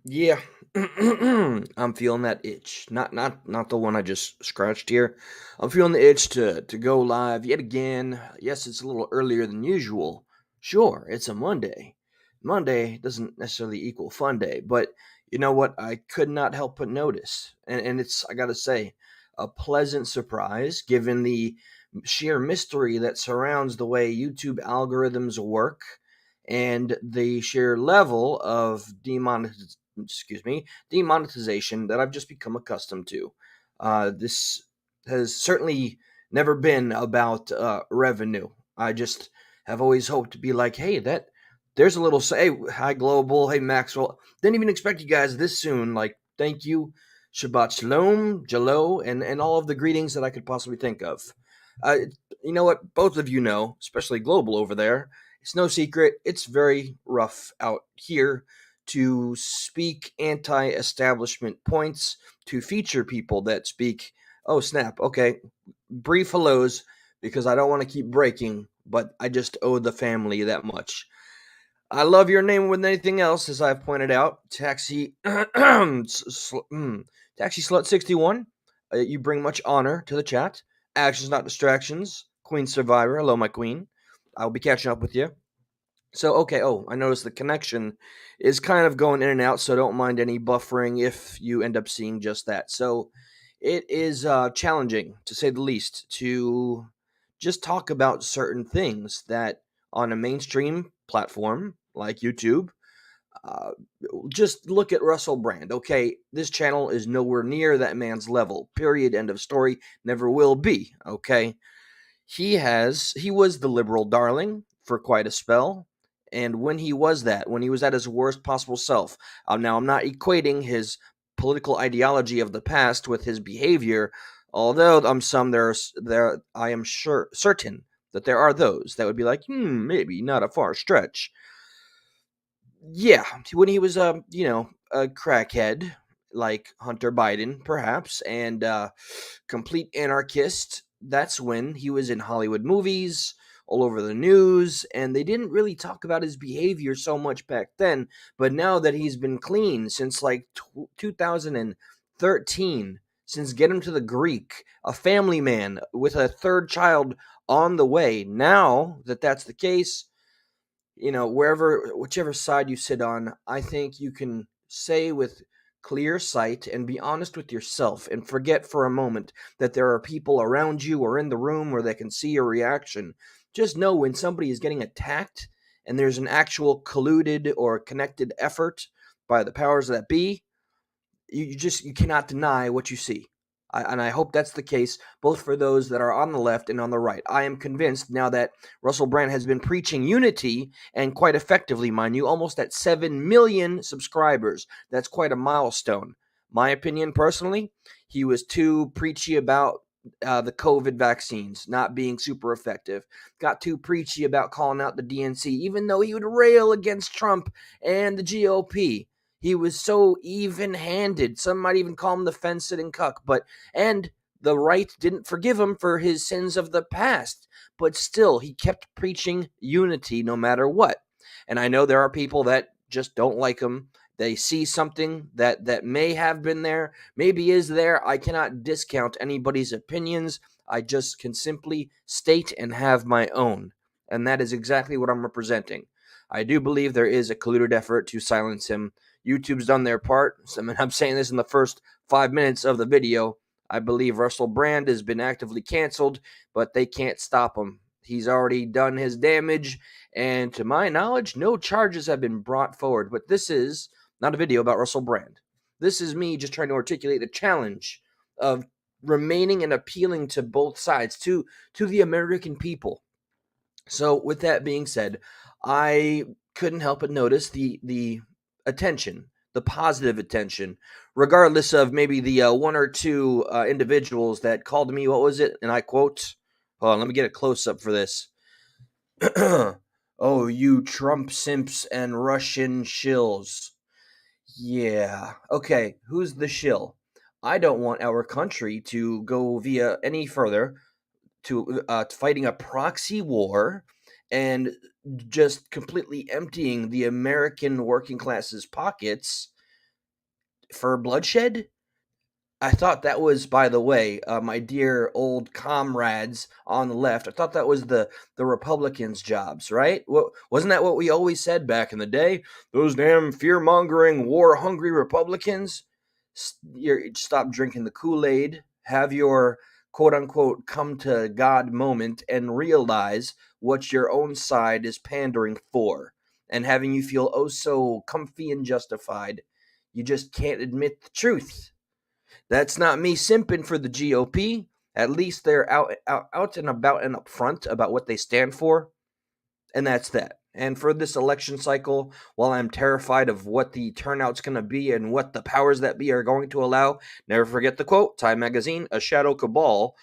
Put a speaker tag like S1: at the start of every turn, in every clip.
S1: Yeah, I'm feeling that itch. Not the one I just scratched here. I'm feeling the itch to go live yet again. Yes, it's a little earlier than usual. Sure, it's a Monday. Monday doesn't necessarily equal fun day, but you know what? I could not help but notice, and it's I gotta say, a pleasant surprise given the sheer mystery that surrounds the way YouTube algorithms work and the sheer level of demonetization that I've just become accustomed to. This has certainly never been about revenue. I just have always hoped to be like, hey, there's a little say, hey, hi global, hey Maxwell. Didn't even expect you guys this soon. Like, thank you, Shabbat Shalom, Jalo, and all of the greetings that I could possibly think of. Uh, you know what? Both of you know, especially global over there. It's no secret. It's very rough out here to speak anti establishment points, to feature people that speak, oh, snap, okay, brief hellos, because I don't want to keep breaking, but I just owe the family that much. I love your name more than anything else, as I've pointed out. Taxi Slut 61. You bring much honor to the chat. Actions, not distractions. Queen Survivor. Hello, my queen. I'll be catching up with you. So, okay, oh, I noticed the connection is kind of going in and out, so don't mind any buffering if you end up seeing just that. So, it is challenging, to say the least, to just talk about certain things that on a mainstream platform like YouTube, uh, just look at Russell Brand. Okay, this channel is nowhere near that man's level. Period. End of story. Never will be. Okay, he was the liberal darling for quite a spell, and when he was that, when he was at his worst possible self. Now I'm not equating his political ideology of the past with his behavior, although there I am certain that there are those that would be like, maybe not a far stretch. Yeah, when he was a crackhead like Hunter Biden, perhaps, and complete anarchist. That's when he was in Hollywood movies, all over the news, and they didn't really talk about his behavior so much back then. But now that he's been clean since like 2013, since Get Him to the Greek, a family man with a third child on the way, now that that's the case, whichever side you sit on, I think you can say with clear sight and be honest with yourself and forget for a moment that there are people around you or in the room where they can see your reaction. Just know when somebody is getting attacked and there's an actual colluded or connected effort by the powers that be, you cannot deny what you see. And I hope that's the case both for those that are on the left and on the right. I am convinced now that Russell Brand has been preaching unity, and quite effectively, mind you, almost at 7 million subscribers. That's quite a milestone. My opinion personally, he was too preachy about the COVID vaccines not being super effective. Got too preachy about calling out the DNC, even though he would rail against Trump and the GOP. He was so even-handed. Some might even call him the fence-sitting cuck. And the right didn't forgive him for his sins of the past. But still, he kept preaching unity no matter what. And I know there are people that just don't like him. They see something that may have been there, maybe is there. I cannot discount anybody's opinions. I just can simply state and have my own. And that is exactly what I'm representing. I do believe there is a colluded effort to silence him. YouTube's done their part. I'm saying this in the first 5 minutes of the video. I believe Russell Brand has been actively canceled, but they can't stop him. He's already done his damage, and to my knowledge, no charges have been brought forward. But this is not a video about Russell Brand. This is me just trying to articulate the challenge of remaining and appealing to both sides, to the American people. So, with that being said, I couldn't help but notice the attention, the positive attention, regardless of maybe the one or two individuals that called me. What was it? And I quote, hold on, let me get a close up for this. Oh, you Trump simps and Russian shills. Yeah. Okay, who's the shill? I don't want our country to go via any further to fighting a proxy war and just completely emptying the American working class's pockets for bloodshed? I thought that was, by the way, my dear old comrades on the left. I thought that was the Republicans' jobs, right? Wasn't that what we always said back in the day? Those damn fear-mongering, war-hungry Republicans. Stop drinking the Kool-Aid. Have your quote-unquote come to God moment and realize what your own side is pandering for and having you feel oh so comfy and justified. You just can't admit the truth. That's not me simping for the GOP. At least they're out and about and upfront about what they stand for, and that's that. And for this election cycle, while I'm terrified of what the turnout's going to be and what the powers that be are going to allow, never forget the quote, Time Magazine, a shadow cabal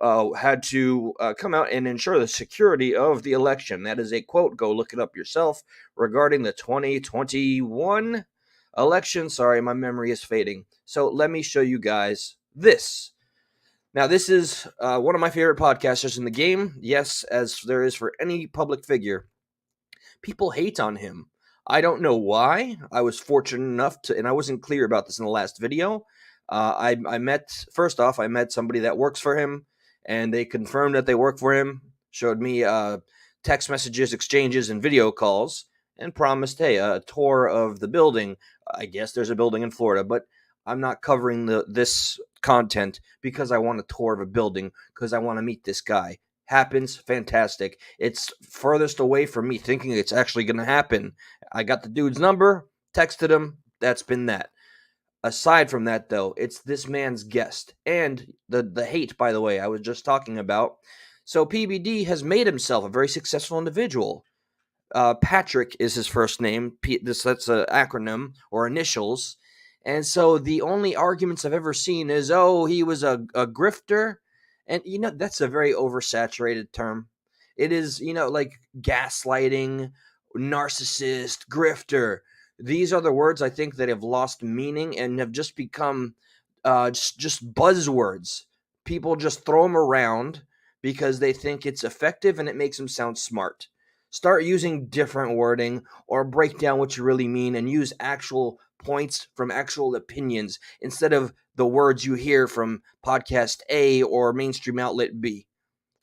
S1: had to come out and ensure the security of the election. That is a quote. Go look it up yourself regarding the 2021 election. Sorry, my memory is fading. So let me show you guys this. Now, this is one of my favorite podcasters in the game. Yes, as there is for any public figure. People hate on him. I don't know why. I was fortunate enough to, and I wasn't clear about this in the last video. I met, first off, I met somebody that works for him, and they confirmed that they work for him, showed me text messages, exchanges, and video calls, and promised, hey, a tour of the building. I guess there's a building in Florida, but I'm not covering this content because I want a tour of a building, because I want to meet this guy. Happens, fantastic. It's furthest away from me thinking it's actually going to happen. I got the dude's number, texted him, that's been that. Aside from that, though, it's this man's guest and the hate, by the way, I was just talking about. So PBD has made himself a very successful individual. Patrick is his first name. That's an acronym or initials. And so the only arguments I've ever seen is, oh, he was a grifter. And, that's a very oversaturated term. It is, like gaslighting, narcissist, grifter. These are the words I think that have lost meaning and have just become just buzzwords. People just throw them around because they think it's effective and it makes them sound smart. Start using different wording or break down what you really mean and use actual points from actual opinions instead of the words you hear from podcast A or mainstream outlet B.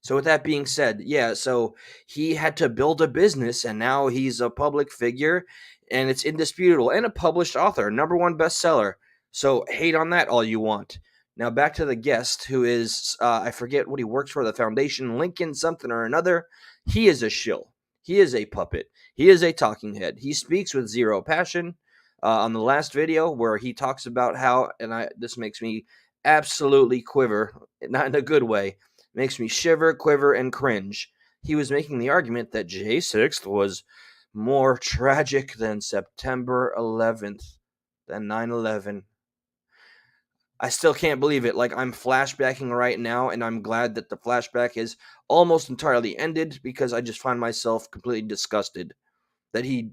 S1: So with that being said, yeah, so he had to build a business and now he's a public figure and it's indisputable and a published author, #1 bestseller. So hate on that all you want. Now back to the guest who is, I forget what he works for, the foundation, Lincoln something or another. He is a shill. He is a puppet. He is a talking head. He speaks with zero passion. On the last video where he talks about how, and this makes me absolutely quiver, not in a good way, makes me shiver, quiver, and cringe. He was making the argument that J 6th was more tragic than September 11th, than 9/11. I still can't believe it. Like, I'm flashbacking right now, and I'm glad that the flashback is almost entirely ended because I just find myself completely disgusted that he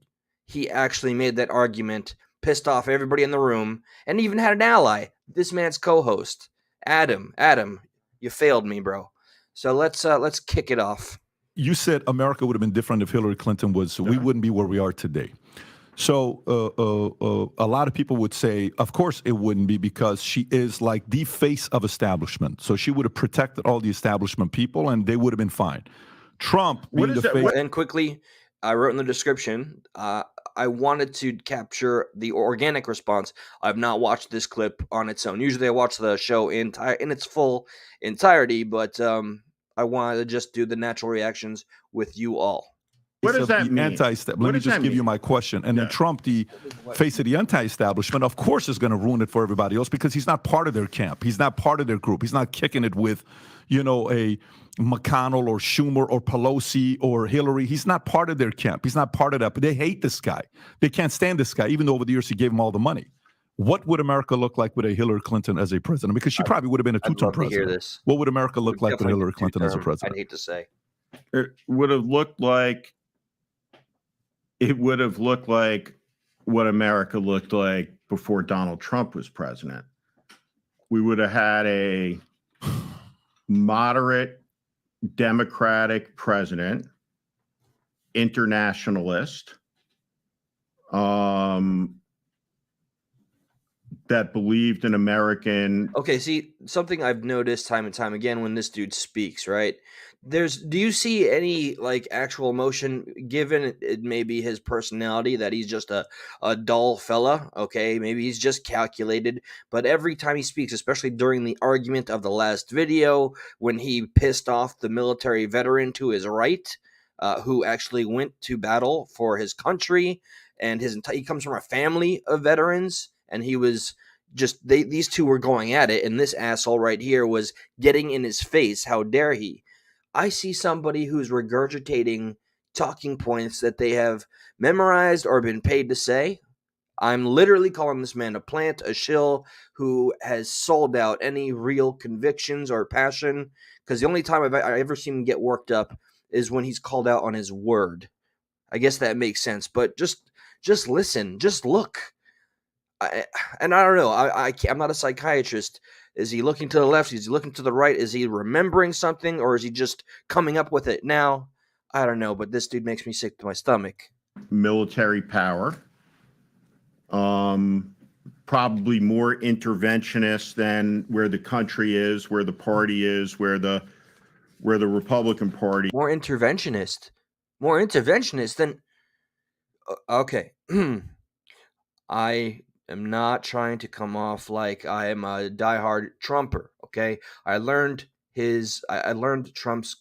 S1: actually made that argument, pissed off everybody in the room, and even had an ally. This man's co-host, Adam. Adam, you failed me, bro. So let's kick it off.
S2: You said America would have been different if Hillary Clinton was. We wouldn't be where we are today. So a lot of people would say, of course it wouldn't be because she is like the face of establishment. So she would have protected all the establishment people and they would have been fine. Trump being the face.
S1: And quickly, I wrote in the description, I wanted to capture the organic response. I've not watched this clip on its own. Usually I watch the show in its full entirety, but I wanted to just do the natural reactions with you all.
S3: What does that mean?
S2: Let me just give you my question. And then Trump, the face of the anti-establishment, of course is going to ruin it for everybody else because he's not part of their camp. He's not part of their group. He's not kicking it with, a McConnell or Schumer or Pelosi or Hillary. He's not part of their camp. He's not part of that. But they hate this guy. They can't stand this guy, even though over the years he gave them all the money. What would America look like with a Hillary Clinton as a president? Because she probably would have been a two-term president.
S1: Hear this.
S2: What would America look like with Hillary Clinton as a president?
S1: I'd hate to say.
S3: It would have looked like what America looked like before Donald Trump was president. We would have had a moderate Democratic president, internationalist, that that believed in American.
S1: Okay, see, something I've noticed time and time again when this dude speaks, right? Do you see any like actual emotion given it may be his personality that he's just a dull fella, okay? Maybe he's just calculated, but every time he speaks, especially during the argument of the last video when he pissed off the military veteran to his right, who actually went to battle for his country, and he comes from a family of veterans, and he was just these two were going at it, and this asshole right here was getting in his face. How dare he? I see somebody who's regurgitating talking points that they have memorized or been paid to say. I'm literally calling this man a plant, a shill who has sold out any real convictions or passion. Because the only time I ever seen him get worked up is when he's called out on his word. I guess that makes sense, but just listen, just look. And I don't know. I'm not a psychiatrist. Is he looking to the left? Is he looking to the right? Is he remembering something, or is he just coming up with it now? I don't know. But this dude makes me sick to my stomach.
S3: Military power, probably more interventionist than where the country is, where the party is, where the Republican Party.
S1: More interventionist than. Okay. I am not trying to come off like I am a diehard Trumper. Okay, I learned Trump's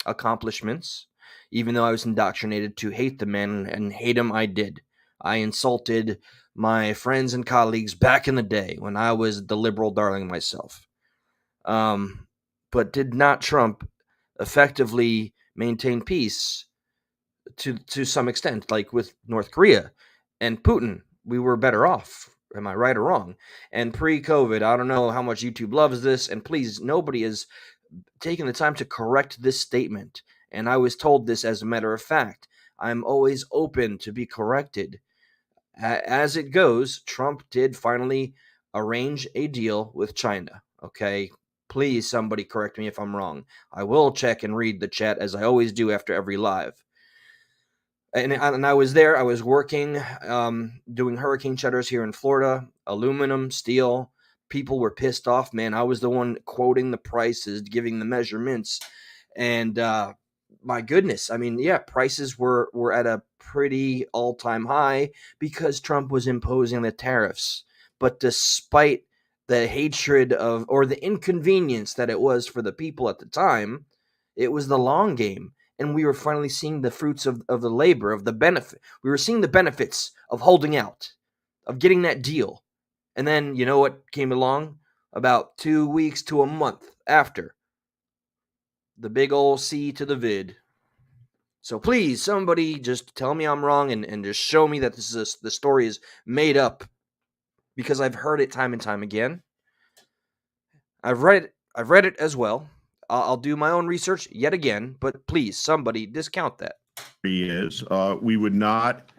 S1: accomplishments, even though I was indoctrinated to hate the man, and hate him I did. I insulted my friends and colleagues back in the day when I was the liberal darling myself. But did not Trump effectively maintain peace to some extent, like with North Korea and Putin? We were better off. Am I right or wrong? And pre-COVID, I don't know how much YouTube loves this, and please, nobody is taking the time to correct this statement. And I was told this as a matter of fact. I'm always open to be corrected. As it goes, Trump did finally arrange a deal with China. Okay, please, somebody correct me if I'm wrong. I will check and read the chat as I always do after every live. And I was there. I was working, doing hurricane shutters here in Florida, aluminum, steel. People were pissed off, man. I was the one quoting the prices, giving the measurements, and my goodness, I mean, yeah, prices were at a pretty all-time high because Trump was imposing the tariffs. But despite the hatred of, or the inconvenience that it was for the people at the time, it was the long game. And we were finally seeing the fruits of the labor, of the benefit. We were seeing the benefits of holding out, of getting that deal. And then, you know what came along? About 2 weeks to a month after. The big ol' C to the vid. So please, somebody just tell me I'm wrong and just show me that the story is made up. Because I've heard it time and time again. I've read it as well. I'll do my own research yet again, but please, somebody discount that.
S3: We would not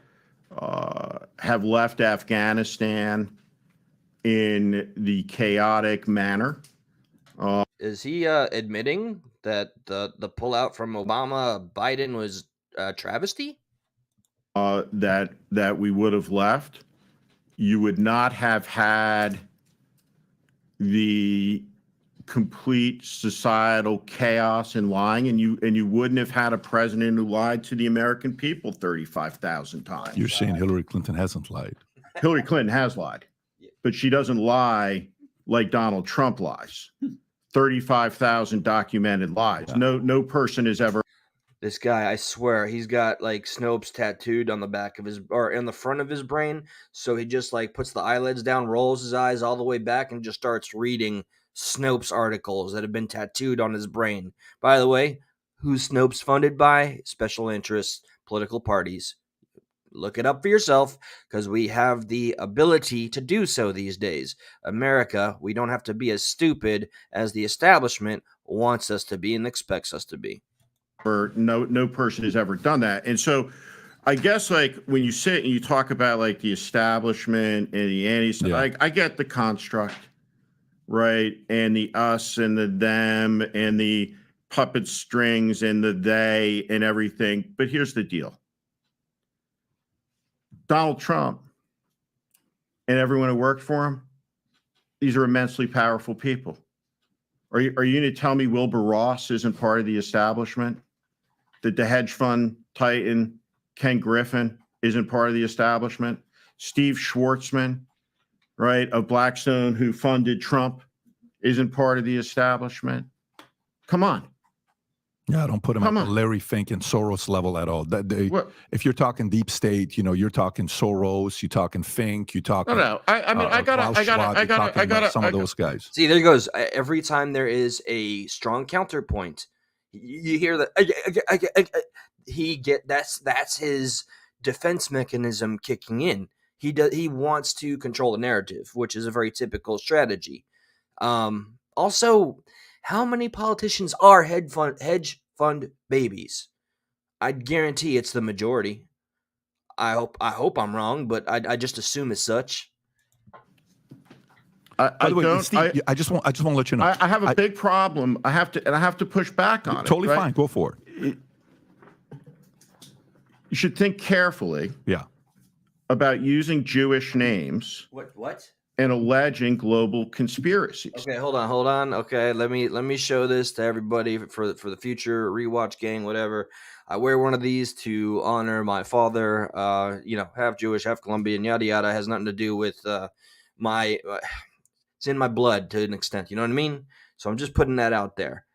S3: have left Afghanistan in the chaotic manner.
S1: Is he admitting that the pullout from Obama Biden was travesty?
S3: That we would have left. You would not have had the complete societal chaos and lying, and you wouldn't have had a president who lied to the American people 35,000 times.
S2: You're saying Hillary Clinton hasn't lied?
S3: Hillary Clinton has lied, but she doesn't lie like Donald Trump lies. 35,000 documented lies. No person has ever.
S1: This guy, I swear, he's got like Snopes tattooed on the back of his, or in the front of his brain. So he just like puts the eyelids down, rolls his eyes all the way back, and just starts reading Snopes articles that have been tattooed on his brain. By the way, who's Snopes funded by? Special interests, political parties. Look it up for yourself, because we have the ability to do so these days. America, we don't have to be as stupid as the establishment wants us to be and expects us to be.
S3: No person has ever done that. And so I guess like when you sit and you talk about like the establishment and the I get the construct, right? And the us and the them and the puppet strings and the they and everything. But here's the deal. Donald Trump and everyone who worked for him, these are immensely powerful people. Are you going to tell me Wilbur Ross isn't part of the establishment? That the hedge fund titan Ken Griffin isn't part of the establishment? Steve Schwartzman, right, of Blackstone, who funded Trump, isn't part of the establishment? Come on.
S2: Yeah, I don't put him at the Larry Fink and Soros level at all. If you're talking deep state, you're talking Soros, you're talking Fink, you're talking.
S3: No. I got
S2: some of those guys.
S1: See, there goes. Every time there is a strong counterpoint, you hear that that's his defense mechanism kicking in. He wants to control the narrative, which is a very typical strategy. Also, how many politicians are hedge fund babies? I'd guarantee it's the majority. I hope I'm wrong, but I just assume as such.
S2: By the way, Steve, I just want to let you know.
S3: I have a big problem. I have to push back on it.
S2: Totally fine. Go for it.
S3: You should think carefully.
S2: Yeah.
S3: About using Jewish names.
S1: What?
S3: And alleging global conspiracies.
S1: Okay, hold on. Okay, let me show this to everybody for the future rewatch gang, whatever. I wear one of these to honor my father. Half Jewish, half Colombian, yada yada. It has nothing to do with my. It's in my blood to an extent. You know what I mean? So I'm just putting that out there.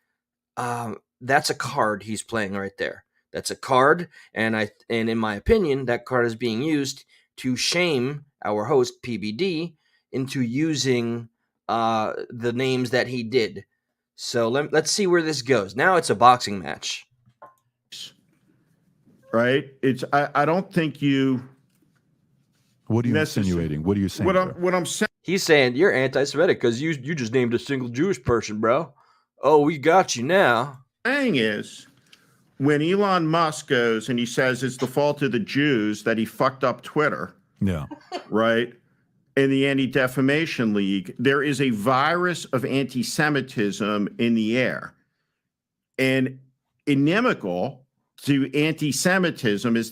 S1: That's a card he's playing right there. That's a card, and in my opinion, that card is being used to shame our host PBD into using the names that he did. So let's see where this goes. Now it's a boxing match.
S3: Right? I don't think you.
S2: What are you insinuating? What are you saying?
S3: What I'm saying.
S1: He's saying you're anti-Semitic because you just named a single Jewish person, bro. Oh, we got you now.
S3: Thing is, when Elon Musk goes and he says it's the fault of the Jews that he fucked up Twitter.
S2: Yeah.
S3: Right? In the Anti-Defamation League, there is a virus of anti-Semitism in the air. And inimical to anti-Semitism is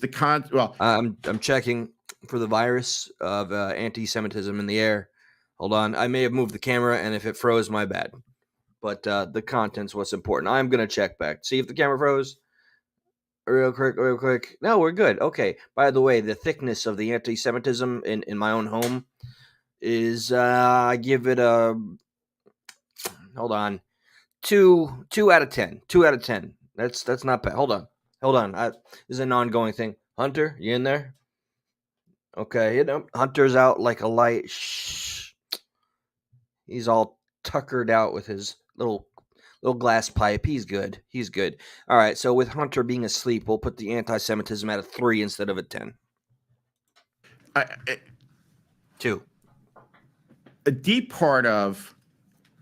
S1: I'm checking for the virus of anti-Semitism in the air. Hold on. I may have moved the camera, and if it froze, my bad. But the content's what's important. I'm going to check back. See if the camera froze. Real quick. No, we're good. Okay. By the way, the thickness of the anti-Semitism in my own home is, I give it a, hold on, 2 out of 10. 2 out of 10. That's not bad. Hold on. This is an ongoing thing. Hunter, you in there? Okay. Hunter's out like a light. Shh. He's all tuckered out with his little glass pipe. He's good. All right, so with Hunter being asleep, we'll put the anti-Semitism at a 3 instead of a 10. 2.
S3: A deep part of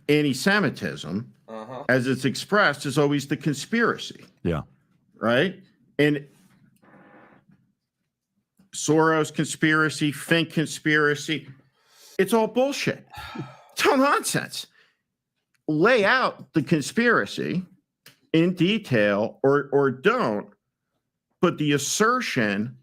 S3: anti-Semitism, as it's expressed, is always the conspiracy.
S2: Yeah.
S3: Right? And Soros conspiracy, Fink conspiracy, it's all bullshit. It's all nonsense. Lay out the conspiracy in detail or don't, but the assertion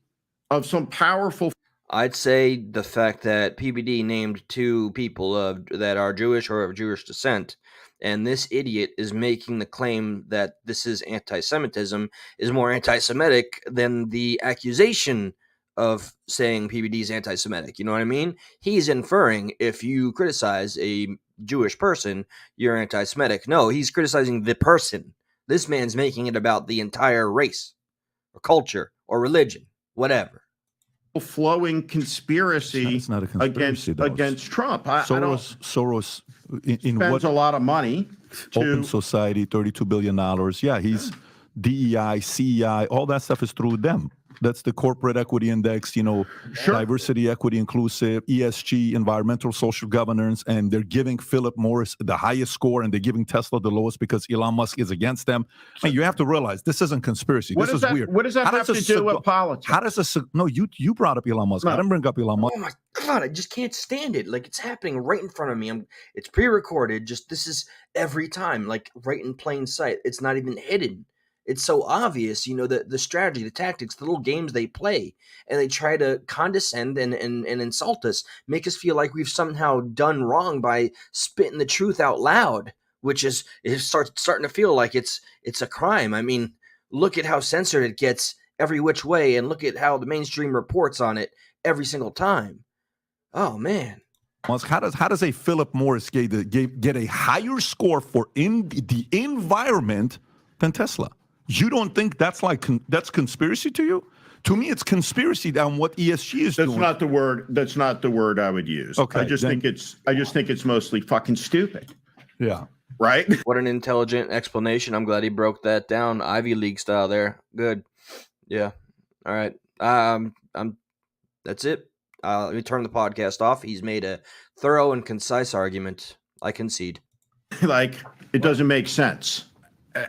S3: of some powerful.
S1: I'd say the fact that PBD named 2 people that are Jewish or of Jewish descent, and this idiot is making the claim that this is anti-Semitism is more anti-Semitic than the accusation of saying PBD is anti-Semitic. You know what I mean? He's inferring if you criticize a Jewish person, you're anti-Semitic. No, he's criticizing the person. This man's making it about the entire race or culture or religion, whatever.
S3: Flowing conspiracy,
S2: it's not a conspiracy
S3: against Trump.
S2: Soros in
S3: spends
S2: what
S3: a lot of money to
S2: Open Society, $32 billion. Yeah, he's DEI, CEI, all that stuff is through them. That's the corporate equity index, diversity, equity, inclusive, ESG, environmental, social governance, and they're giving Philip Morris the highest score, and they're giving Tesla the lowest because Elon Musk is against them. And you have to realize this isn't conspiracy. This is weird.
S3: What does that have to do with politics?
S2: How does no? You brought up Elon Musk. No. I didn't bring up Elon Musk.
S1: Oh my God! I just can't stand it. Like, it's happening right in front of me. It's pre-recorded. Just this is every time, like right in plain sight. It's not even hidden. It's so obvious, the strategy, the tactics, the little games they play, and they try to condescend and insult us, make us feel like we've somehow done wrong by spitting the truth out loud, which is starting to feel like it's a crime. I mean, look at how censored it gets every which way, and look at how the mainstream reports on it every single time. Oh man.
S2: How does a Philip Morris get a higher score for the environment than Tesla? You don't think that's that's conspiracy to you? To me, it's conspiracy on what ESG is doing.
S3: That's not the word I would use.
S2: Okay,
S3: I just think it's mostly fucking stupid.
S2: Yeah.
S3: Right.
S1: What an intelligent explanation. I'm glad he broke that down, Ivy League style there. Good. Yeah. All right. That's it. Let me turn the podcast off. He's made a thorough and concise argument. I concede.
S3: Like, it doesn't make sense.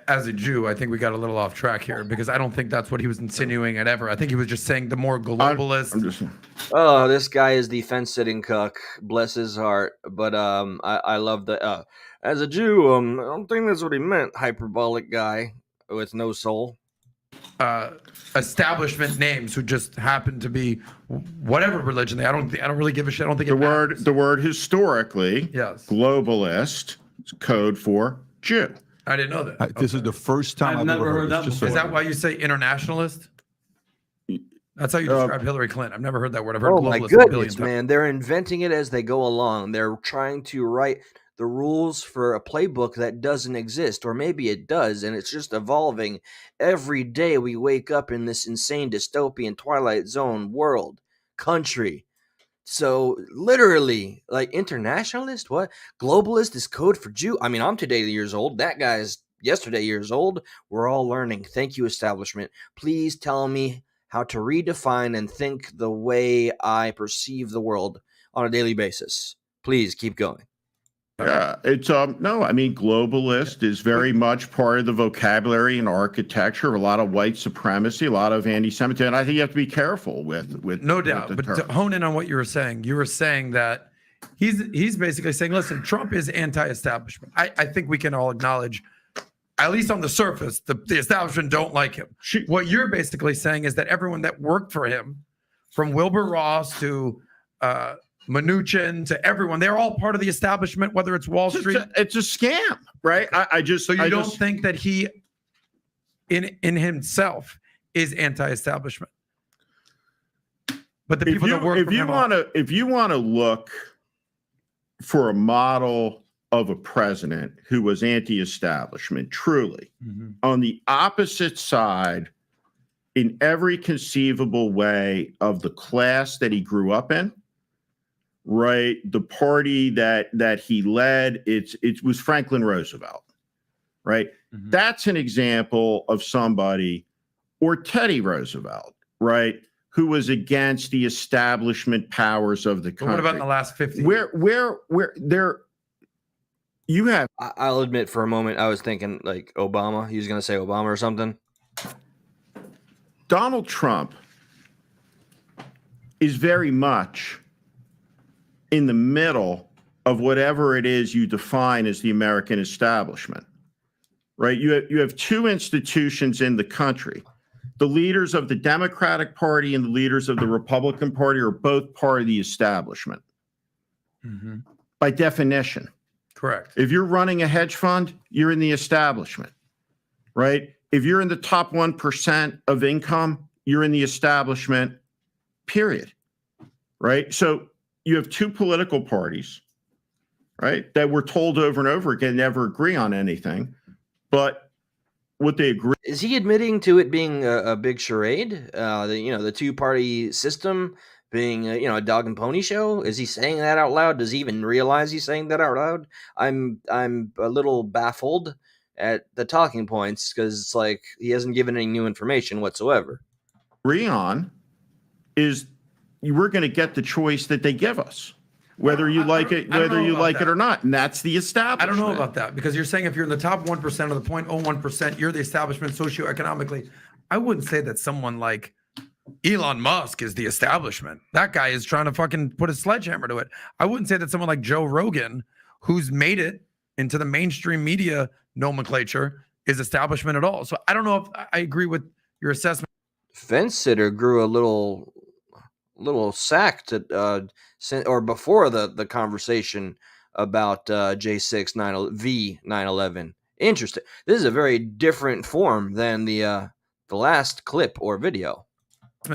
S4: As a Jew, I think we got a little off track here because I don't think that's what he was insinuating at ever. I think he was just saying the more globalist.
S1: Oh, this guy is the fence-sitting cuck. Bless his heart. But I love the as a Jew, I don't think that's what he meant. Hyperbolic guy with no soul.
S4: Establishment names who just happen to be whatever religion they. I don't really give a shit. I don't think
S3: the word historically,
S4: yes,
S3: globalist is code for Jew.
S4: I didn't know that.
S2: This is the first time I've
S5: never heard that before.
S4: Is that why you say internationalist? That's how you describe Hillary Clinton. I've never heard that word. I've heard globalist
S1: my
S4: a billion
S1: goodness,
S4: times.
S1: man. They're inventing it as they go along. They're trying to write the rules for a playbook that doesn't exist, or maybe it does, and it's just evolving. Every day we wake up in this insane dystopian Twilight Zone world, country. So literally, like, internationalist, what? Globalist is code for Jew. I mean, I'm today years old. That guy's yesterday years old. We're all learning. Thank you, establishment. Please tell me how to redefine and think the way I perceive the world on a daily basis. Please keep going.
S3: Yeah, it's no, I mean, globalist is very much part of the vocabulary and architecture of a lot of white supremacy, a lot of anti-Semitism. And I think you have to be careful with
S4: no doubt. But to hone in on what you were saying that he's basically saying, listen, Trump is anti-establishment. I think we can all acknowledge, at least on the surface, the establishment don't like him. What you're basically saying is that everyone that worked for him, from Wilbur Ross to Mnuchin to everyone, they're all part of the establishment, whether it's Wall Street.
S3: It's a scam, right?
S4: So you don't think that he in himself is anti-establishment, but the people that work for him
S3: if you want to look for a model of a president who was anti-establishment, truly, on the opposite side in every conceivable way of the class that he grew up in, right? The party that he led, it was Franklin Roosevelt, right? That's an example of somebody, or Teddy Roosevelt, right, who was against the establishment powers of the country.
S4: But what about in the last 50
S3: years? Where there you have.
S1: I'll admit, for a moment, I was thinking like Obama. He was going to say Obama or something.
S3: Donald Trump is very much in the middle of whatever it is you define as the American establishment, right? You have two institutions in the country. The leaders of the Democratic Party and the leaders of the Republican Party are both part of the establishment. By definition.
S4: Correct.
S3: If you're running a hedge fund, you're in the establishment, right? If you're in the top 1% of income, you're in the establishment, period, right? So you have two political parties, right, that we're told over and over again never agree on anything, but what they agree.
S1: Is he admitting to it being a big charade? The two-party system being a dog and pony show? Is he saying that out loud? Does he even realize he's saying that out loud? I'm a little baffled at the talking points because it's like he hasn't given any new information whatsoever.
S3: Agree on is we're going to get the choice that they give us, whether you like it or not. And that's the establishment.
S4: I don't know about that, because you're saying if you're in the top 1% of the 0.01%, you're the establishment socioeconomically. I wouldn't say that someone like Elon Musk is the establishment. That guy is trying to fucking put a sledgehammer to it. I wouldn't say that someone like Joe Rogan, who's made it into the mainstream media nomenclature, is establishment at all. So I don't know if I agree with your assessment.
S1: Fence sitter grew a little sacked at or before the conversation about J6 V911. Interesting. This is a very different form than the last clip or video.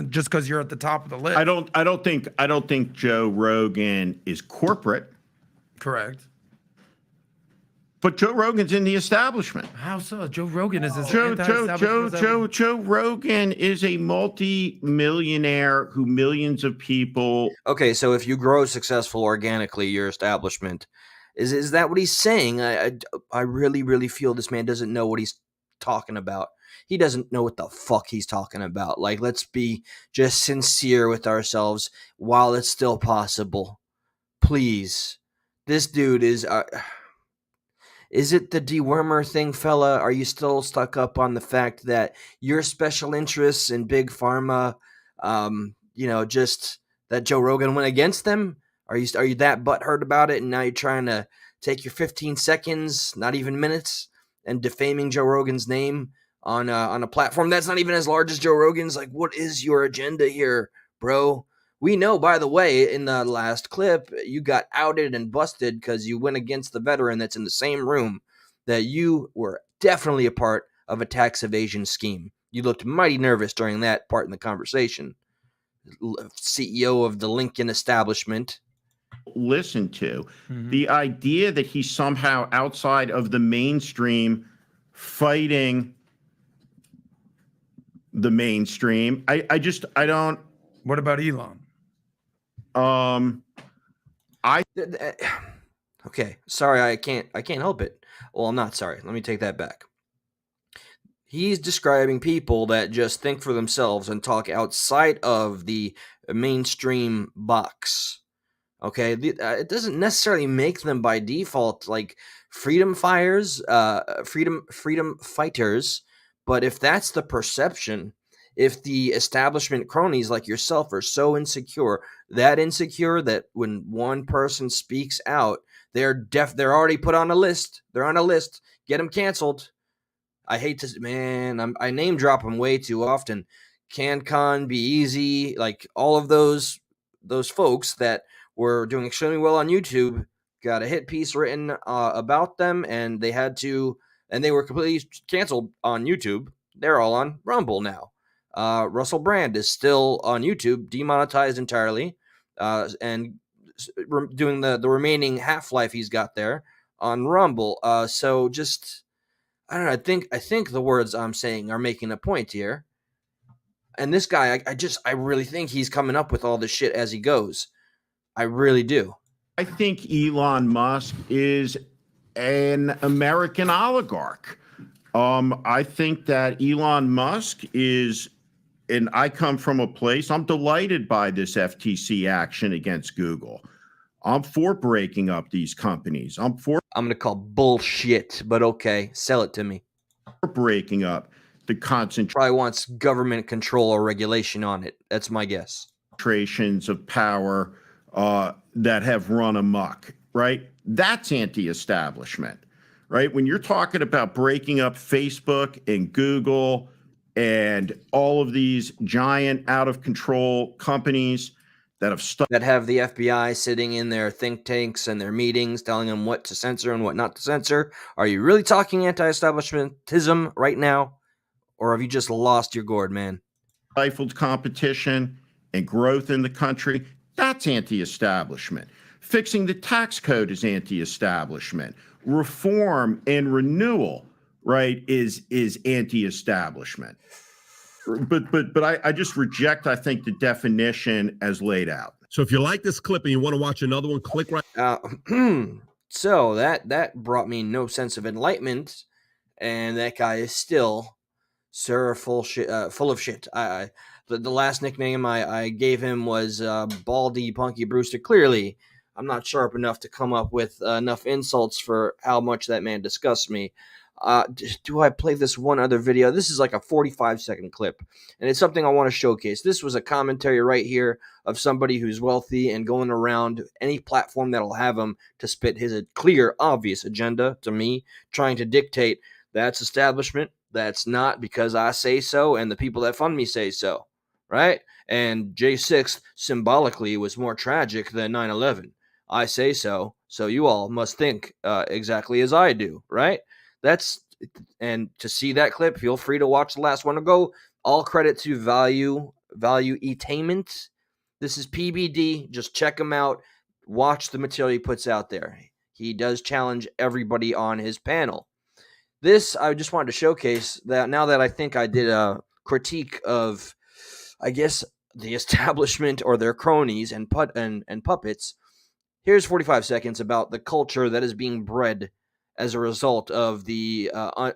S4: Just because you're at the top of the list.
S3: I don't think Joe Rogan is corporate,
S4: Correct.
S3: but Joe Rogan's in the establishment.
S4: How so? Joe Rogan is as
S3: Joe
S4: anti-establishment.
S3: Rogan is a multi-millionaire who millions of people.
S1: Okay, so if you grow successful organically, your establishment is that what he's saying? I really feel this man doesn't know what he's talking about. He doesn't know what the fuck he's talking about. Like, let's be just sincere with ourselves while it's still possible. Please. This dude is it the dewormer thing, fella? Are you still stuck up on the fact that your special interests in big pharma, just that Joe Rogan went against them? Are you that butthurt about it, and now you're trying to take your 15 seconds, not even minutes, and defaming Joe Rogan's name on a platform that's not even as large as Joe Rogan's? Like, what is your agenda here, bro? We know, by the way, in the last clip, you got outed and busted because you went against the veteran that's in the same room, that you were definitely a part of a tax evasion scheme. You looked mighty nervous during that part in the conversation. CEO of the Lincoln establishment.
S3: Listen to the idea that he's somehow outside of the mainstream fighting the mainstream. I don't.
S4: What about Elon?
S1: Okay, sorry, I can't help it. Well, I'm not sorry. Let me take that back. He's describing people that just think for themselves and talk outside of the mainstream box. Okay, it doesn't necessarily make them by default like freedom fighters, but if that's the perception, if the establishment cronies like yourself are so insecure that when one person speaks out, they're already put on a list. They're on a list. Get them canceled. I hate to, man. I name drop them way too often. CanCon, Be Easy, like all of those folks that were doing extremely well on YouTube got a hit piece written about them, and they were completely canceled on YouTube. They're all on Rumble now. Russell Brand is still on YouTube, demonetized entirely, and doing the remaining half-life he's got there on Rumble. So just, I don't know. I think the words I'm saying are making a point here. And this guy, I really think he's coming up with all this shit as he goes. I really do.
S3: I think Elon Musk is an American oligarch. I think that Elon Musk is, and I come from a place, I'm delighted by this FTC action against Google. I'm for breaking up these companies. I'm
S1: going to call bullshit, but okay, sell it to me.
S3: Breaking up the concentration.
S1: Probably wants government control or regulation on it. That's my guess.
S3: Concentrations of power that have run amok, right? That's anti-establishment, right? When you're talking about breaking up Facebook and Google and all of these giant out-of-control companies that have
S1: the FBI sitting in their think tanks and their meetings telling them what to censor and what not to censor. Are you really talking anti-establishmentism right now? Or have you just lost your gourd, man?
S3: Stifled competition and growth in the country, that's anti-establishment. Fixing the tax code is anti-establishment. Reform and renewal, right, is anti-establishment. But I just reject, I think, the definition as laid out.
S5: So if you like this clip and you want to watch another one, click right.
S1: So that brought me no sense of enlightenment, and that guy is still full of shit. The last nickname I gave him was Baldy Punky Brewster. Clearly, I'm not sharp enough to come up with enough insults for how much that man disgusts me. Do I play this one other video? This is like a 45-second clip, and it's something I want to showcase. This was a commentary right here of somebody who's wealthy and going around any platform that'll have him to spit his clear, obvious agenda to me, trying to dictate That's establishment. That's not because I say so and the people that fund me say so, right? And J6 symbolically was more tragic than 9/11. I say so, so you all must think exactly as I do, right? That's and to see that clip, feel free to watch the last one. Go all credit to Value Etainment. This is PBD. Just check him out. Watch the material he puts out there. He does challenge everybody on his panel. This, I just wanted to showcase that now that I think I did a critique of, I guess, the establishment or their cronies and puppets. Here's 45 seconds about the culture that is being bred as a result of the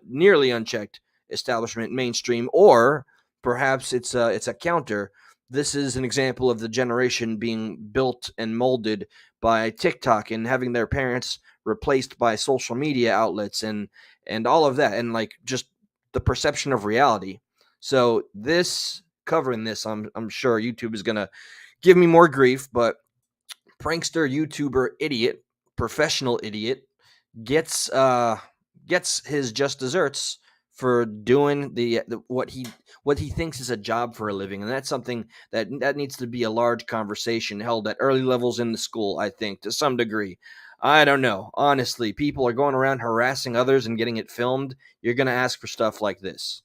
S1: nearly unchecked establishment mainstream, or perhaps it's a counter. This is an example of the generation being built and molded by TikTok and having their parents replaced by social media outlets and all of that, and like just the perception of reality. So this covering this, I'm sure YouTube is gonna give me more grief, but prankster, YouTuber, idiot, professional idiot gets his just desserts for doing the what he thinks is a job for a living, and that's something that needs to be a large conversation held at early levels in the school. I think to some degree. I don't know. Honestly, people are going around harassing others and getting it filmed. You're going to ask for stuff like this.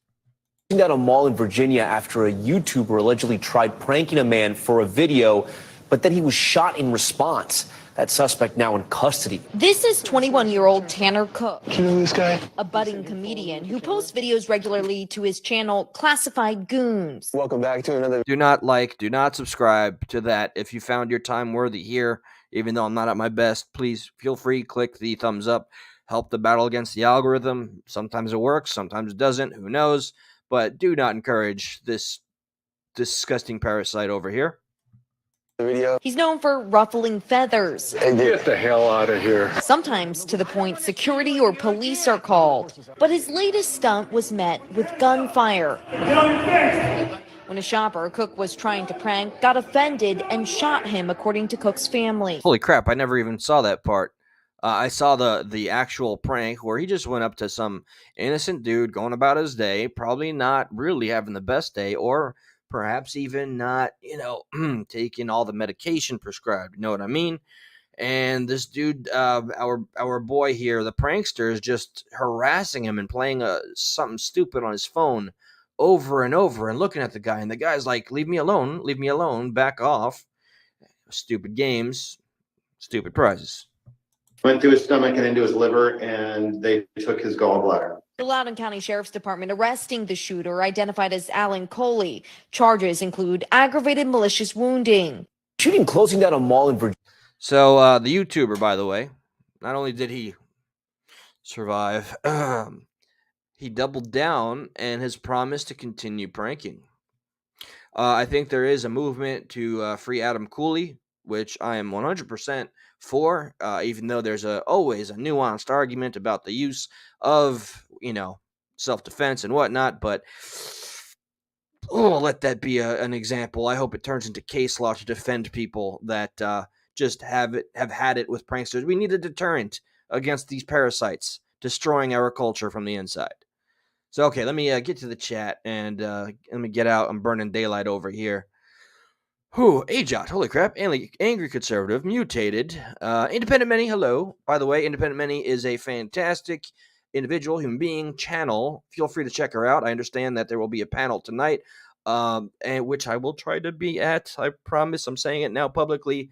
S6: At a mall in Virginia after a YouTuber allegedly tried pranking a man for a video, but then he was shot in response. That suspect now in custody.
S7: This is 21-year-old Tanner Cook,
S8: Do you know this guy?
S7: a budding comedian who posts videos regularly to his channel Classified Goons.
S8: Welcome back to another.
S1: Do not subscribe to that. If you found your time worthy here, even though I'm not at my best, please feel free, click the thumbs up. Help the battle against the algorithm. Sometimes it works, sometimes it doesn't. Who knows? But do not encourage this disgusting parasite over here.
S8: Video.
S7: He's known for ruffling feathers,
S8: Get the hell out of here.
S7: sometimes to the point security or police are called. But his latest stunt was met with gunfire. When a shopper Cook was trying to prank got offended and shot him, according to Cook's family.
S1: Holy crap, I never even saw that part. I saw the actual prank where he just went up to some innocent dude going about his day, probably not really having the best day, or perhaps even not, taking all the medication prescribed. You know what I mean? And this dude, our boy here, the prankster, is just harassing him and playing something stupid on his phone over and over and looking at the guy. And the guy's like, leave me alone, back off. Stupid games, stupid prizes.
S9: Went through his stomach and into his liver, and they took his gallbladder.
S7: The Loudoun County Sheriff's Department arresting the shooter, identified as Alan Coley. Charges include aggravated malicious wounding.
S6: Shooting closing down a mall in Virginia.
S1: So the YouTuber, by the way, not only did he survive, he doubled down and has promised to continue pranking. I think there is a movement to free Adam Cooley, which I am 100% for, even though there's always a nuanced argument about the use of, self-defense and whatnot. But let that be an example. I hope it turns into case law to defend people that just have had it with pranksters. We need a deterrent against these parasites destroying our culture from the inside. So, okay, let me get to the chat and let me get out. I'm burning daylight over here. Ajot, holy crap, angry conservative, mutated, Independent Many, hello. By the way, Independent Many is a fantastic individual, human being, channel. Feel free to check her out. I understand that there will be a panel tonight, and which I will try to be at. I promise. I'm saying it now publicly.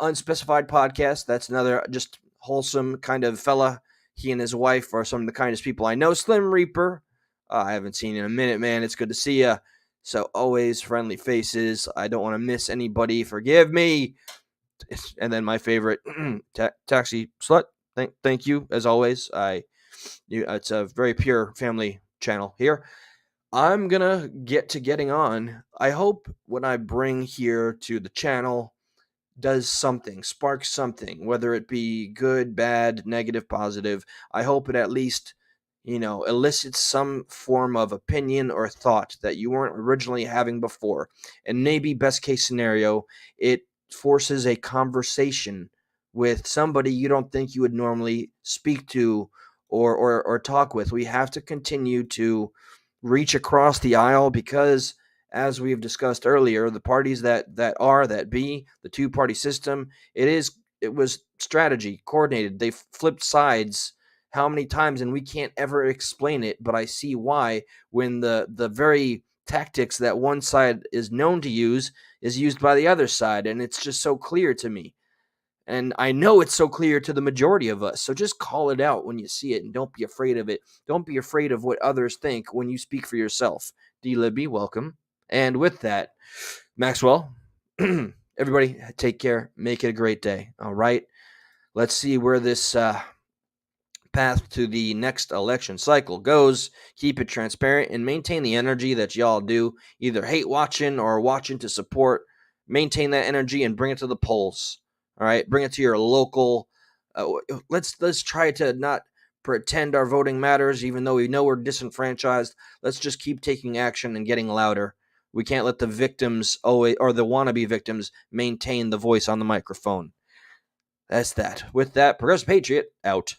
S1: Unspecified podcast. That's another just wholesome kind of fella. He and his wife are some of the kindest people I know. Slim Reaper, I haven't seen you in a minute, man. It's good to see you. So always friendly faces. I don't want to miss anybody. Forgive me. And then my favorite, Taxi Slut. Thank you as always. It's a very pure family channel here. I'm gonna get to getting on. I hope what I bring here to the channel does something, sparks something, whether it be good, bad, negative, positive. I hope it at least elicits some form of opinion or thought that you weren't originally having before. And maybe best case scenario, it forces a conversation with somebody you don't think you would normally speak to or talk with. We have to continue to reach across the aisle because, as we've discussed earlier, the parties that be the two-party system, it was strategy, coordinated. They flipped sides how many times, and we can't ever explain it, but I see why when the very tactics that one side is known to use is used by the other side, and it's just so clear to me. And I know it's so clear to the majority of us. So just call it out when you see it and don't be afraid of it. Don't be afraid of what others think when you speak for yourself. D. Libby, welcome. And with that, Maxwell, everybody take care. Make it a great day. All right. Let's see where this path to the next election cycle goes. Keep it transparent and maintain the energy that y'all do. Either hate watching or watching to support. Maintain that energy and bring it to the polls. All right, bring it to your local. Let's try to not pretend our voting matters, even though we know we're disenfranchised. Let's just keep taking action and getting louder. We can't let the victims or the wannabe victims maintain the voice on the microphone. That's that. With that, Progressive Patriot out.